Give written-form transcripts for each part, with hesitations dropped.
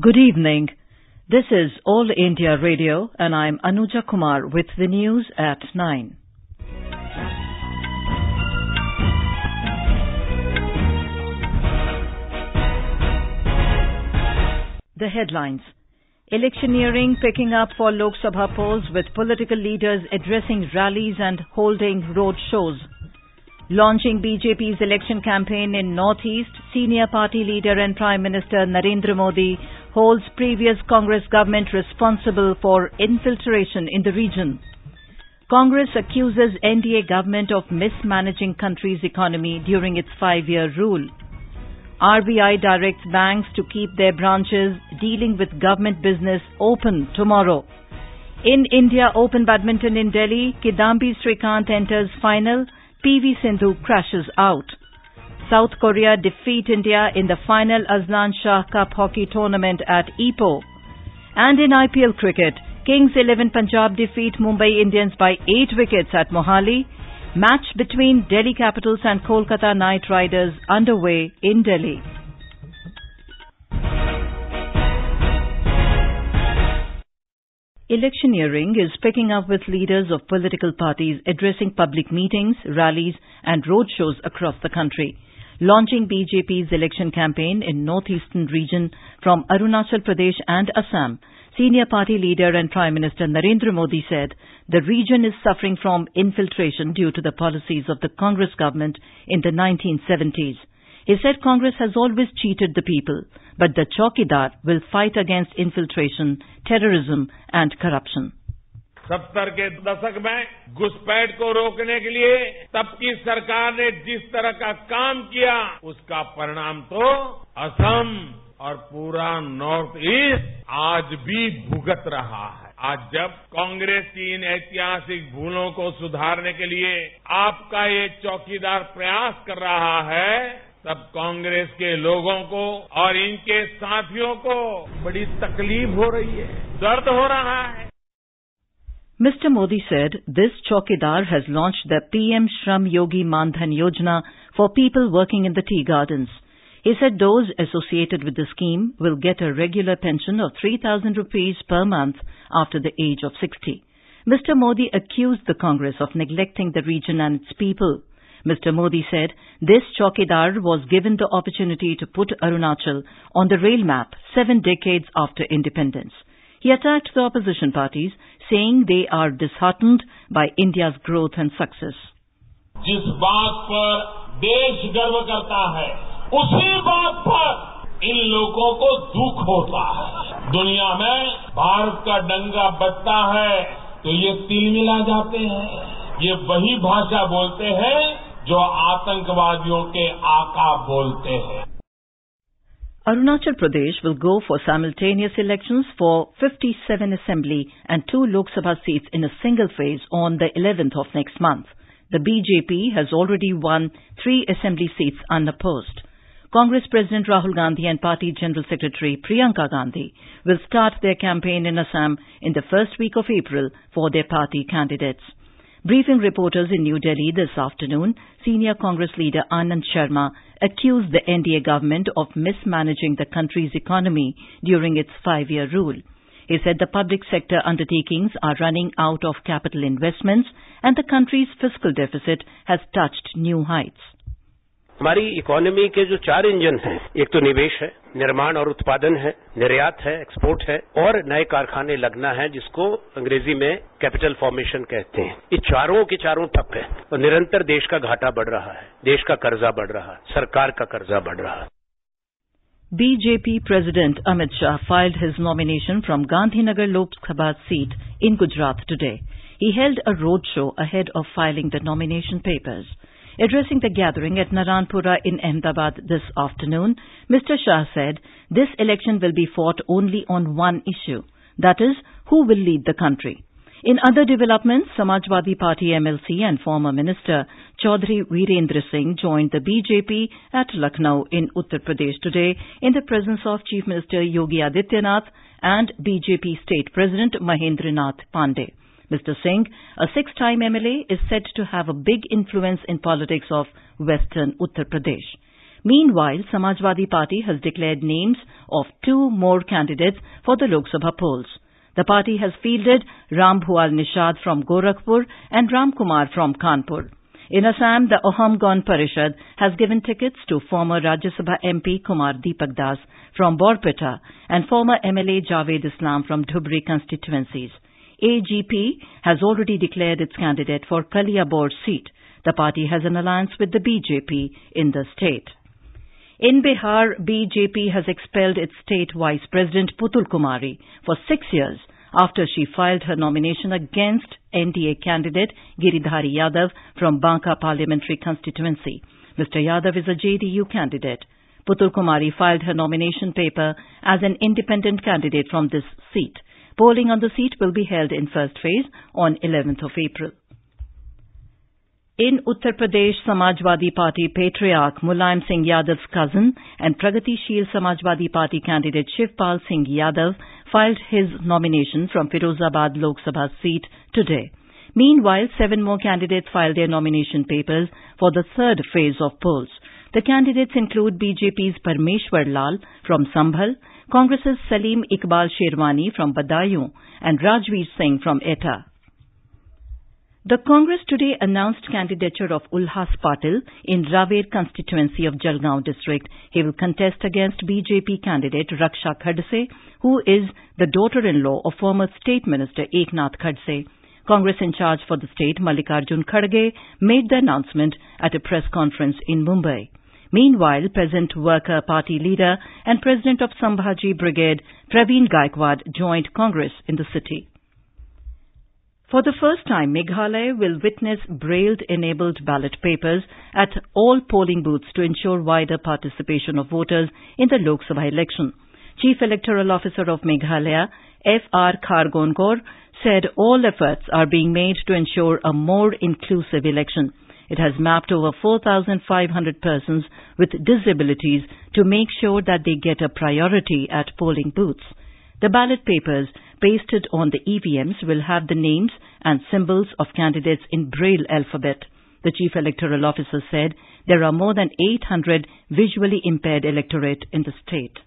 Good evening. This is All India Radio and I'm Anuja Kumar with the news at 9. The headlines. Electioneering picking up for Lok Sabha polls with political leaders addressing rallies and holding road shows. Launching BJP's election campaign in Northeast, senior party leader and Prime Minister Narendra Modi holds previous Congress government responsible for infiltration in the region. Congress accuses NDA government of mismanaging country's economy during its 5-year rule. RBI directs banks to keep their branches dealing with government business open tomorrow. In India Open Badminton in Delhi, Kidambi Srikanth enters final. PV Sindhu crashes out. South Korea defeat India in the final Azlan Shah Cup Hockey tournament at Ipoh. And in IPL cricket, Kings 11 Punjab defeat Mumbai Indians by 8 wickets at Mohali. Match between Delhi Capitals and Kolkata Knight Riders underway in Delhi. Electioneering is picking up with leaders of political parties addressing public meetings, rallies and roadshows across the country. Launching BJP's election campaign in northeastern region from Arunachal Pradesh and Assam, senior party leader and Prime Minister Narendra Modi said the region is suffering from infiltration due to the policies of the Congress government in the 1970s. He said Congress has always cheated the people, but the Chaukidar will fight against infiltration, terrorism and corruption. 70 के दशक में घुसपैठ को रोकने के लिए तब की सरकार ने जिस तरह का काम किया उसका परिणाम तो असम और पूरा नॉर्थ ईस्ट आज भी भुगत रहा है। आज जब कांग्रेस की इन ऐतिहासिक भूलों को सुधारने के लिए आपका ये चौकीदार प्रयास कर रहा है तब कांग्रेस के लोगों को और इनके साथियों को बड़ी तकलीफ हो रही है, दर्द हो रहा है। Mr. Modi said this Chaukidar has launched the PM Shram Yogi Man Dhan Yojana for people working in the tea gardens. He said those associated with the scheme will get a regular pension of 3,000 rupees per month after the age of 60. Mr. Modi accused the Congress of neglecting the region and its people. Mr. Modi said this Chaukidar was given the opportunity to put Arunachal on the rail map 7 decades after independence. He attacked the opposition parties, saying they are disheartened by India's growth and success. जिस बात पर देश गर्व करता है, उसी बात पर इन लोगों को दुख होता है। दुनिया में भारत का डंका बजता है तो ये तिलमिला जाते हैं। ये वही भाषा बोलते हैं जो आतंकवादियों के आका बोलते हैं। Arunachal Pradesh will go for simultaneous elections for 57 Assembly and 2 Lok Sabha seats in a single phase on the 11th of next month. The BJP has already won 3 Assembly seats unopposed. Congress President Rahul Gandhi and Party General Secretary Priyanka Gandhi will start their campaign in Assam in the first week of April for their party candidates. Briefing reporters in New Delhi this afternoon, senior Congress leader Anand Sharma accused the NDA government of mismanaging the country's economy during its 5-year rule. He said the public sector undertakings are running out of capital investments and the country's fiscal deficit has touched new heights. हमारी economy के जो 4 engine हैं, एक तो निवेश है, निर्माण और उत्पादन है, निर्यात है, एक्सपोर्ट है और नए कारखाने लगना है जिसको अंग्रेजी में कैपिटल फॉर्मेशन कहते हैं। ये चारों के चारों ठप है और निरंतर देश का घाटा बढ़ रहा है, देश का कर्जा बढ़ रहा है, सरकार का कर्जा बढ़ रहा है। BJP President Amit Shah filed his nomination from Gandhinagar Lok Sabha seat in Gujarat today. He held a roadshow ahead of filing the nomination papers. Addressing the gathering at Naranpura in Ahmedabad this afternoon, Mr. Shah said this election will be fought only on one issue, that is, who will lead the country. In other developments, Samajwadi Party MLC and former Minister Chaudhry Virendra Singh joined the BJP at Lucknow in Uttar Pradesh today in the presence of Chief Minister Yogi Adityanath and BJP State President Mahendra Nath Pandey. Mr. Singh, a 6-time MLA, is said to have a big influence in politics of western Uttar Pradesh. Meanwhile, Samajwadi Party has declared names of 2 more candidates for the Lok Sabha polls. The party has fielded Ram Bhual Nishad from Gorakhpur and Ram Kumar from Kanpur. In Assam, the Ahom Gon Parishad has given tickets to former Rajya Sabha MP Kumar Deepak Das from Borpeta and former MLA Javed Islam from Dhubri constituencies. AGP has already declared its candidate for Kaliabor seat. The party has an alliance with the BJP in the state. In Bihar, BJP has expelled its state vice president Putul Kumari for 6 years after she filed her nomination against NDA candidate Giridhari Yadav from Banka parliamentary constituency. Mr. Yadav is a JDU candidate. Putul Kumari filed her nomination paper as an independent candidate from this seat. Polling on the seat will be held in first phase on 11th of April. In Uttar Pradesh, Samajwadi Party patriarch Mulayam Singh Yadav's cousin and Pragatisheel Samajwadi Party candidate Shivpal Singh Yadav filed his nomination from Firozabad Lok Sabha seat today. Meanwhile, 7 more candidates filed their nomination papers for the third phase of polls. The candidates include BJP's Parmeshwar Lal from Sambhal, Congress's Salim Iqbal Sherwani from Badaयूं and Rajveer Singh from Etah. The Congress today announced candidature of Ulhas Patil in Raver constituency of Jalgaon district. He will contest against BJP candidate Raksha Khadse, who is the daughter-in-law of former State Minister Eknath Khadse. Congress in charge for the state, Mallikarjun Kharge, made the announcement at a press conference in Mumbai. Meanwhile, present worker party leader and president of Sambhaji Brigade, Praveen Gaikwad, joined Congress in the city. For the first time, Meghalaya will witness Braille-enabled ballot papers at all polling booths to ensure wider participation of voters in the Lok Sabha election. Chief Electoral Officer of Meghalaya, F.R. Khargongor, said all efforts are being made to ensure a more inclusive election. It has mapped over 4,500 persons with disabilities to make sure that they get a priority at polling booths. The ballot papers pasted on the EVMs will have the names and symbols of candidates in Braille alphabet. The Chief Electoral Officer said there are more than 800 visually impaired electorate in the state.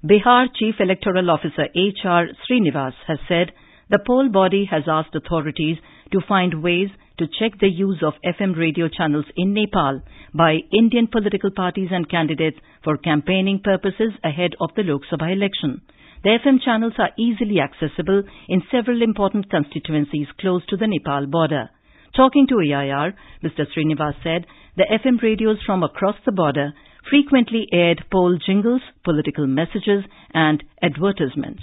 Bihar Chief Electoral Officer H.R. Srinivas has said the poll body has asked authorities to find ways to check the use of FM radio channels in Nepal by Indian political parties and candidates for campaigning purposes ahead of the Lok Sabha election. The FM channels are easily accessible in several important constituencies close to the Nepal border. Talking to AIR, Mr. Srinivas said the FM radios from across the border frequently aired poll jingles, political messages and advertisements.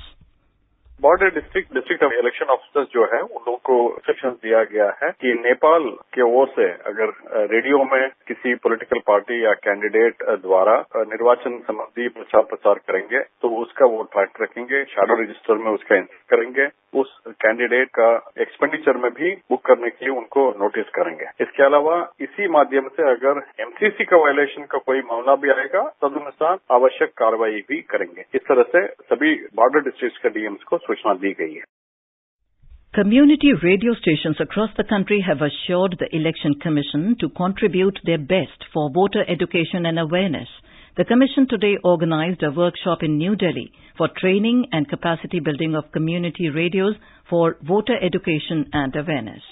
Border district election officers जो है उन लोगों को instruction दिया गया है कि नेपाल के ओर से अगर रेडियो में किसी पॉलिटिकल पार्टी या कैंडिडेट द्वारा निर्वाचन संबंधी प्रचार करेंगे तो उसका वो ट्रैक रखेंगे, शैडो रजिस्टर में उसका एंट्री करेंगे, उस कैंडिडेट का एक्सपेंडिचर में भी बुक करने के लिए उनको नोटिस करेंगे। इसके अलावा इसी माध्यम से अगर एमसीसी का वायलेशन का कोई मामला भी आएगा तदनुसार आवश्यक कार्रवाई भी करेंगे। इस तरह से सभी बॉर्डर डिस्ट्रिक्ट के डीएम्स को सूचना दी गई है। Community radio stations across the country have assured the Election Commission to contribute their best for voter education and awareness. The Commission today organized a workshop in New Delhi for training and capacity building of community radios for voter education and awareness.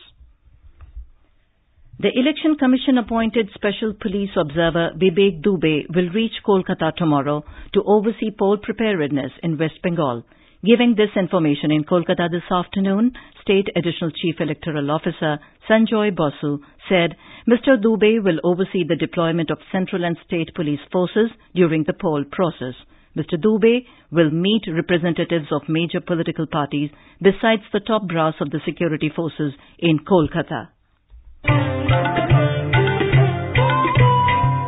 The Election Commission appointed Special Police Observer Vivek Dubey will reach Kolkata tomorrow to oversee poll preparedness in West Bengal. Giving this information in Kolkata this afternoon, State Additional Chief Electoral Officer Sanjoy Basu said Mr. Dubey will oversee the deployment of central and state police forces during the poll process. Mr. Dubey will meet representatives of major political parties besides the top brass of the security forces in Kolkata.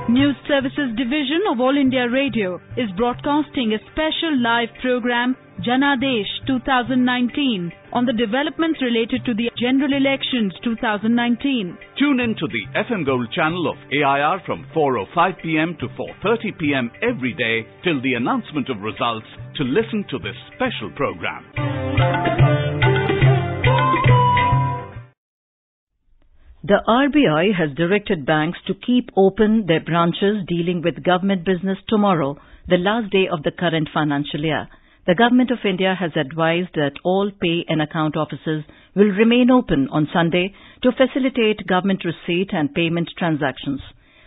News Services Division of All India Radio is broadcasting a special live program, Janadesh 2019, on the developments related to the General Elections 2019. Tune in to the FM Gold channel of AIR from 4:05 p.m. to 4:30 p.m. every day till the announcement of results to listen to this special program. The RBI has directed banks to keep open their branches dealing with government business tomorrow, the last day of the current financial year. The Government of India has advised that all pay and account offices will remain open on Sunday to facilitate government receipt and payment transactions.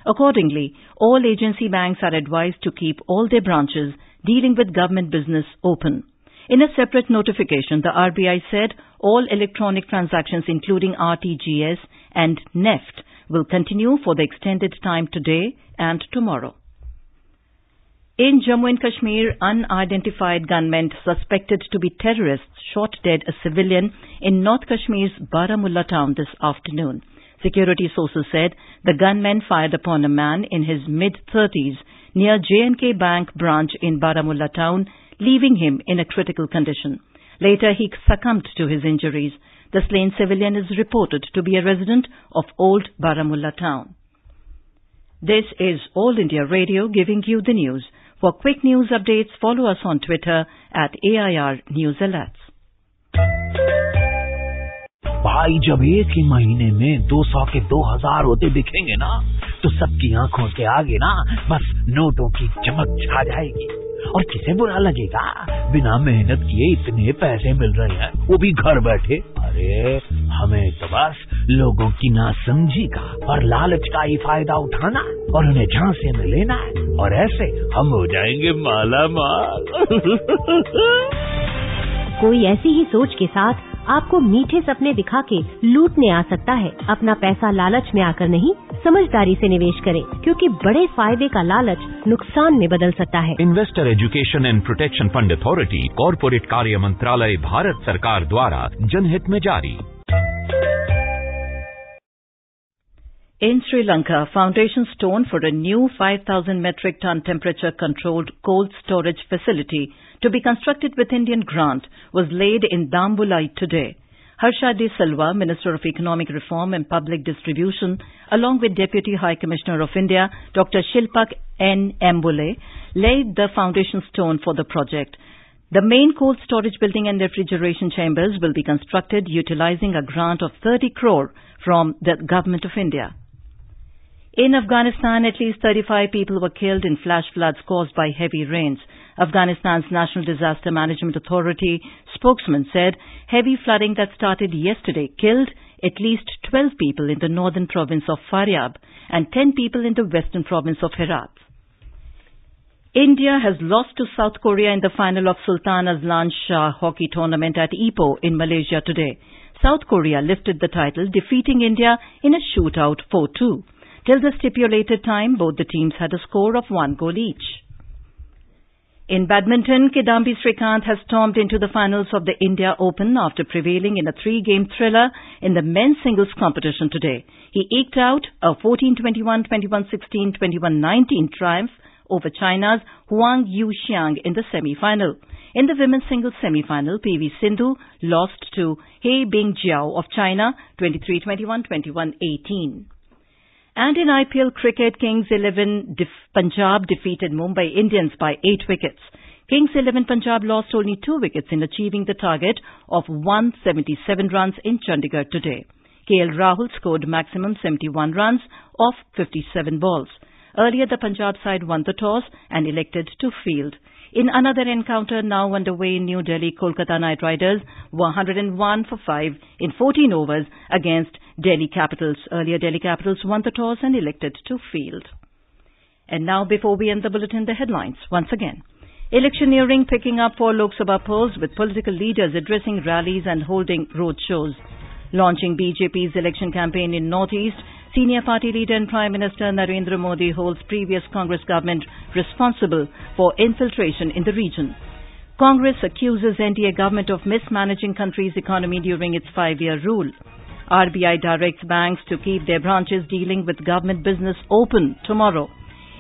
Accordingly, all agency banks are advised to keep all their branches dealing with government business open. In a separate notification, the RBI said all electronic transactions including RTGS and NEFT will continue for the extended time today and tomorrow. In Jammu and Kashmir, unidentified gunmen suspected to be terrorists shot dead a civilian in North Kashmir's Baramulla town this afternoon. Security sources said the gunmen fired upon a man in his mid-30s near J&K Bank branch in Baramulla town, leaving him in a critical condition. Later, he succumbed to his injuries. The slain civilian is reported to be a resident of Old Baramulla town. This is All India Radio giving you the news. For quick news updates, follow us on Twitter at AIR News Alerts. भाई जब एक ही महीने में 200 के 2000 होते दिखेंगे ना, तो सबकी आंखों के आगे ना बस नोटों की चमक छा जाएगी। और किसे बुरा लगेगा, बिना मेहनत किए इतने पैसे मिल रहे हैं, वो भी घर बैठे। अरे हमें तो बस लोगों की नासमझी का और लालच का ही फायदा उठाना और उन्हें झांसे में लेना है, और ऐसे हम हो जाएंगे माला माल। कोई ऐसी ही सोच के साथ आपको मीठे सपने दिखा के लूटने आ सकता है। अपना पैसा लालच में आकर नहीं, समझदारी से निवेश करें, क्योंकि बड़े फायदे का लालच नुकसान में बदल सकता है। Investor education and protection fund authority, corporate कार्य मंत्रालय, भारत सरकार द्वारा जनहित में जारी। In Sri Lanka, foundation stone for a new 5,000 metric ton temperature-controlled cold storage facility to be constructed with Indian grant was laid in Dambulai today. Harsha De Silva, Minister of Economic Reform and Public Distribution, along with Deputy High Commissioner of India, Dr. Shilpak N. Mbule, laid the foundation stone for the project. The main cold storage building and refrigeration chambers will be constructed utilizing a grant of 30 crore from the Government of India. In Afghanistan, at least 35 people were killed in flash floods caused by heavy rains. Afghanistan's National Disaster Management Authority spokesman said heavy flooding that started yesterday killed at least 12 people in the northern province of Faryab and 10 people in the western province of Herat. India has lost to South Korea in the final of Sultan Azlan Shah Hockey Tournament at Ipoh in Malaysia today. South Korea lifted the title, defeating India in a shootout 4-2. Till the stipulated time, both the teams had a score of 1 goal each. In badminton, Kidambi Srikanth has stormed into the finals of the India Open after prevailing in a 3-game thriller in the men's singles competition today. He eked out a 14-21, 21-16, 21-19 triumph over China's Huang Yuxiang in the semi-final. In the women's singles semi-final, PV Sindhu lost to He Bingjiao of China 23-21, 21-18. And in IPL cricket, Kings 11 Punjab defeated Mumbai Indians by 8 wickets. Kings 11 Punjab lost only 2 wickets in achieving the target of 177 runs in Chandigarh today. KL Rahul scored maximum 71 runs off 57 balls. Earlier, the Punjab side won the toss and elected to field. In another encounter now underway in New Delhi, Kolkata Knight Riders were 101 for 5 in 14 overs against Delhi Capitals. Earlier, Delhi Capitals won the toss and elected to field. And now, before we end the bulletin, the headlines once again. Electioneering picking up for Lok Sabha polls with political leaders addressing rallies and holding roadshows. Launching BJP's election campaign in Northeast, senior party leader and Prime Minister Narendra Modi holds previous Congress government responsible for infiltration in the region. Congress accuses NDA government of mismanaging country's economy during its 5-year rule. RBI directs banks to keep their branches dealing with government business open tomorrow.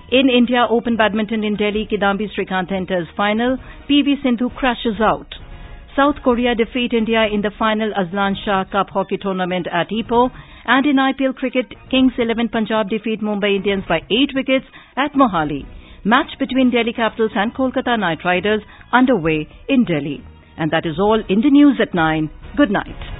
In India Open Badminton in Delhi, Kidambi Srikanth enters final. PV Sindhu crashes out. South Korea defeat India in the final Azlan Shah Cup Hockey Tournament at Ipoh. And in IPL cricket, Kings 11 Punjab defeat Mumbai Indians by 8 wickets at Mohali. Match between Delhi Capitals and Kolkata Knight Riders underway in Delhi. And that is all in the news at 9. Good night.